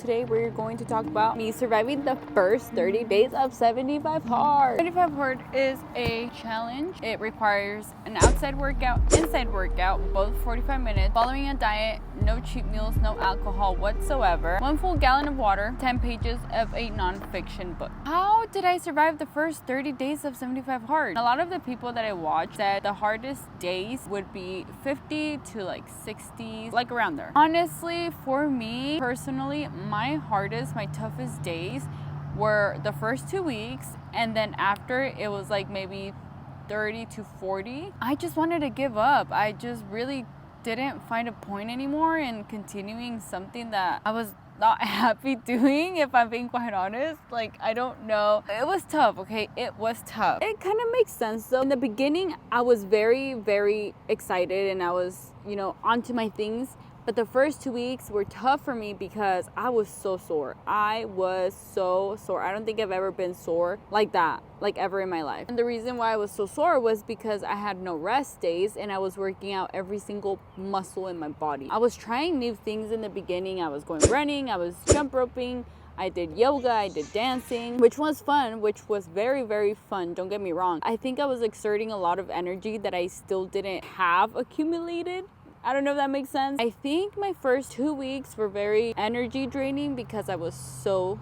Today we're going to talk about me surviving the first 30 days of 75 hard. 75 hard is a challenge. It requires an outside workout, inside workout, both 45 minutes, following a diet, no cheat meals, no alcohol whatsoever, 1 full gallon of water, 10 pages of a non-fiction book. How did I survive the first 30 days of 75 hard? A lot of the people that I watched said the hardest days would be 50 to like 60, like around there. Honestly, for me personally, my toughest days were the first 2 weeks, and then after it was like maybe 30 to 40. I just wanted to give up. I just really didn't find a point anymore in continuing something that I was not happy doing, if I'm being quite honest. Like, I don't know. It was tough, okay? It was tough. It kind of makes sense though. In the beginning, I was very, very excited and I was, onto my things. But the first 2 weeks were tough for me because I was so sore. I was so sore. I don't think I've ever been sore like that, like ever in my life. And the reason why I was so sore was because I had no rest days and I was working out every single muscle in my body. I was trying new things in the beginning. I was going running, I was jump roping, I did yoga, I did dancing, which was fun, which was very, very fun. Don't get me wrong. I think I was exerting a lot of energy that I still didn't have accumulated. I don't know if that makes sense. I think my first 2 weeks were very energy draining because I was so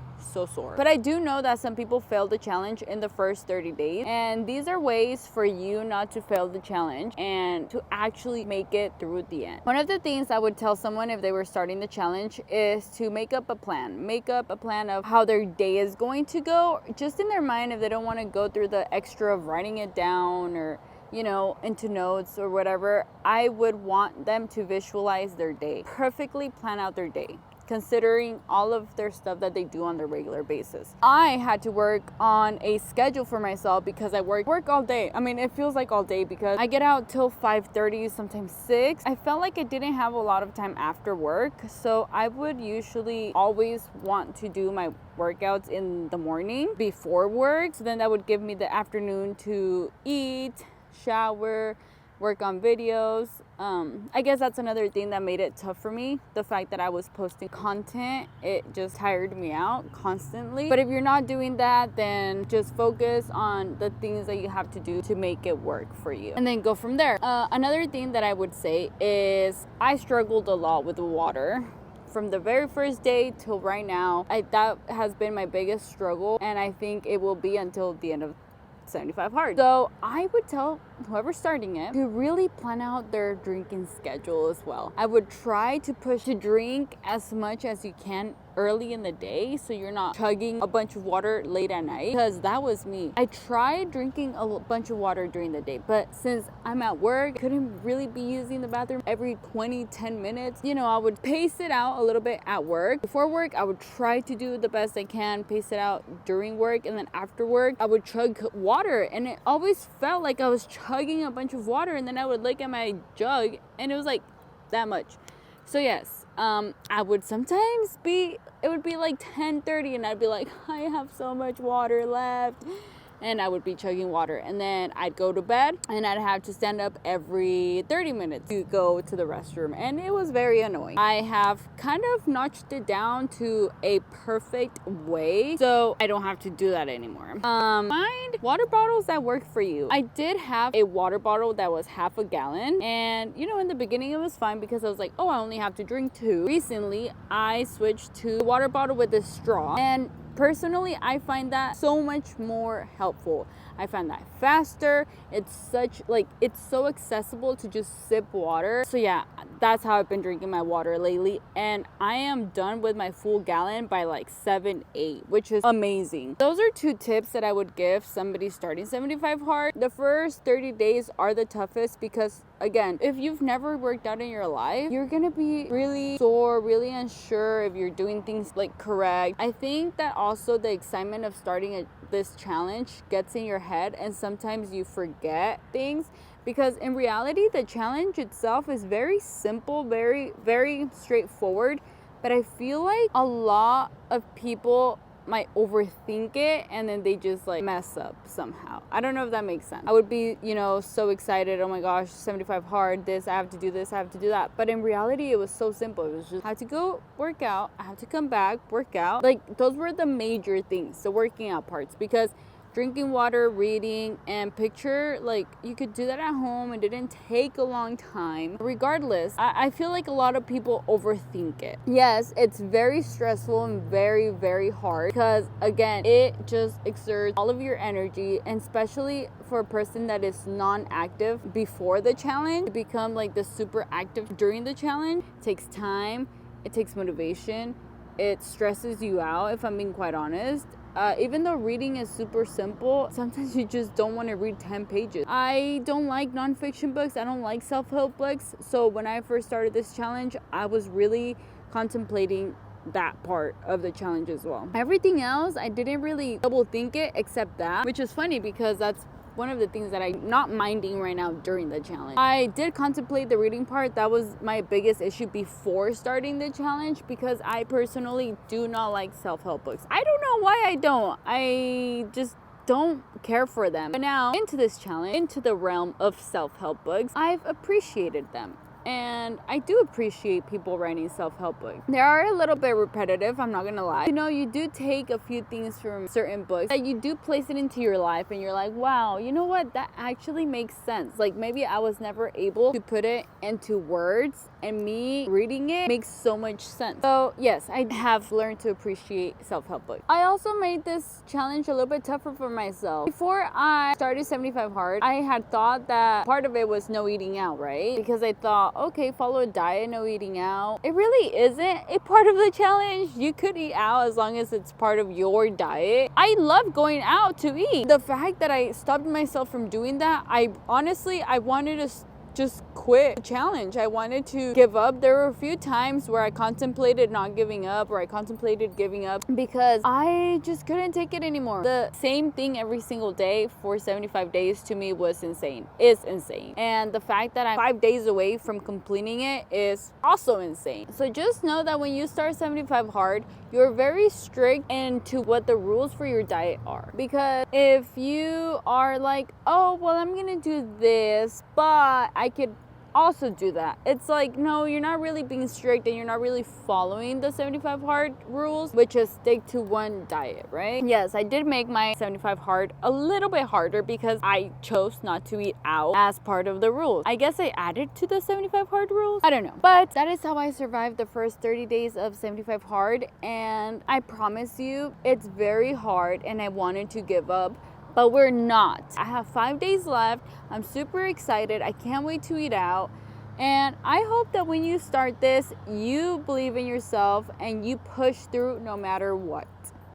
sore. But I do know that some people fail the challenge in the first 30 days. And these are ways for you not to fail the challenge and to actually make it through the end. One of the things I would tell someone if they were starting the challenge is to make up a plan. Make up a plan of how their day is going to go, just in their mind, if they don't want to go through the extra of writing it down or into notes or whatever. I would want them to visualize their day, perfectly plan out their day, considering all of their stuff that they do on their regular basis. I had to work on a schedule for myself because I work all day. I mean, it feels like all day because I get out till 5:30, sometimes 6. I felt like I didn't have a lot of time after work, so I would usually always want to do my workouts in the morning before work, so then that would give me the afternoon to eat, shower, work on videos. I guess that's another thing that made it tough for me. The fact that I was posting content, it just tired me out constantly. But if you're not doing that, then just focus on the things that you have to do to make it work for you, and then go from there. Another thing that I would say is I struggled a lot with the water. From the very first day till right now, that has been my biggest struggle, and I think it will be until the end of 75 hard. So I would tell whoever's starting it to really plan out their drinking schedule as well. I would try to push to drink as much as you can early in the day, so you're not chugging a bunch of water late at night, because that was me. I tried drinking a bunch of water during the day, but since I'm at work, I couldn't really be using the bathroom every 10 minutes. I would pace it out a little bit at work. Before work, I would try to do the best I can, pace it out during work, and then after work, I would chug water, and it always felt like I was chugging a bunch of water, and then I would look at my jug, and it was like that much. So yes, I would sometimes it would be like 10:30 and I'd be like, I have so much water left. And I would be chugging water, and then I'd go to bed and I'd have to stand up every 30 minutes to go to the restroom, and it was very annoying. I have kind of notched it down to a perfect way, so I don't have to do that anymore. Find water bottles that work for you. I did have a water bottle that was half a gallon, and in the beginning it was fine because I was like, oh, I only have to drink 2. Recently, I switched to a water bottle with a straw, and personally, I find that so much more helpful. I find that faster. It's so accessible to just sip water. So yeah, that's how I've been drinking my water lately. And I am done with my full gallon by like 7-8, which is amazing. Those are 2 tips that I would give somebody starting 75 hard. The first 30 days are the toughest because, again, if you've never worked out in your life, you're gonna be really sore, really unsure if you're doing things like correct. I think that also the excitement of starting this challenge gets in your head, and sometimes you forget things, because in reality the challenge itself is very simple, very, very straightforward. But I feel like a lot of people might overthink it and then they just like mess up somehow. I don't know if that makes sense. I would be, you know, so excited, oh my gosh, 75 hard, this, I have to do this, I have to do that. But in reality, it was so simple. It was just, I have to go work out, I have to come back, work out. Like, those were the major things, the working out parts, because drinking water, reading, and picture, like, you could do that at home. It didn't take a long time. Regardless, I feel like a lot of people overthink it. Yes, it's very stressful and very, very hard because, again, it just exerts all of your energy, and especially for a person that is non-active before the challenge, to become like the super active during the challenge, it takes time, it takes motivation, it stresses you out, if I'm being quite honest. Even though reading is super simple, sometimes you just don't want to read 10 pages. I don't like nonfiction books. I don't like self-help books. So when I first started this challenge, I was really contemplating that part of the challenge as well. Everything else, I didn't really double think it except that, which is funny because that's one of the things that I'm not minding right now during the challenge. I did contemplate the reading part. That was my biggest issue before starting the challenge, because I personally do not like self-help books. I don't know why I don't. I just don't care for them. But now, into this challenge, into the realm of self-help books, I've appreciated them. And I do appreciate people writing self-help books. They are a little bit repetitive, I'm not gonna lie. You know, you do take a few things from certain books that you do place it into your life and you're like, wow, you know what? That actually makes sense. Like, maybe I was never able to put it into words, and me reading it makes so much sense. So yes, I have learned to appreciate self-help books. I also made this challenge a little bit tougher for myself. Before I started 75 Hard, I had thought that part of it was no eating out, right? Because I thought, okay, follow a diet, no eating out. It really isn't a part of the challenge. You could eat out as long as it's part of your diet. I love going out to eat. The fact that I stopped myself from doing that, I wanted to just quit the challenge. I wanted to give up. There were a few times where I contemplated not giving up, or I contemplated giving up, because I just couldn't take it anymore. The same thing every single day for 75 days to me was insane. It's insane. And the fact that I'm 5 days away from completing it is also insane. So just know that when you start 75 Hard, you're very strict into what the rules for your diet are. Because if you are like, oh, well, I'm gonna do this, but I could also do that, it's like, no, you're not really being strict and you're not really following the 75 Hard rules, which is stick to one diet, right? Yes, I did make my 75 Hard a little bit harder because I chose not to eat out as part of the rules. I guess I added to the 75 Hard rules, I don't know. But that is how I survived the first 30 days of 75 Hard, and I promise you, it's very hard and I wanted to give up, but we're not. I have 5 days left. I'm super excited. I can't wait to eat out. And I hope that when you start this, you believe in yourself and you push through no matter what.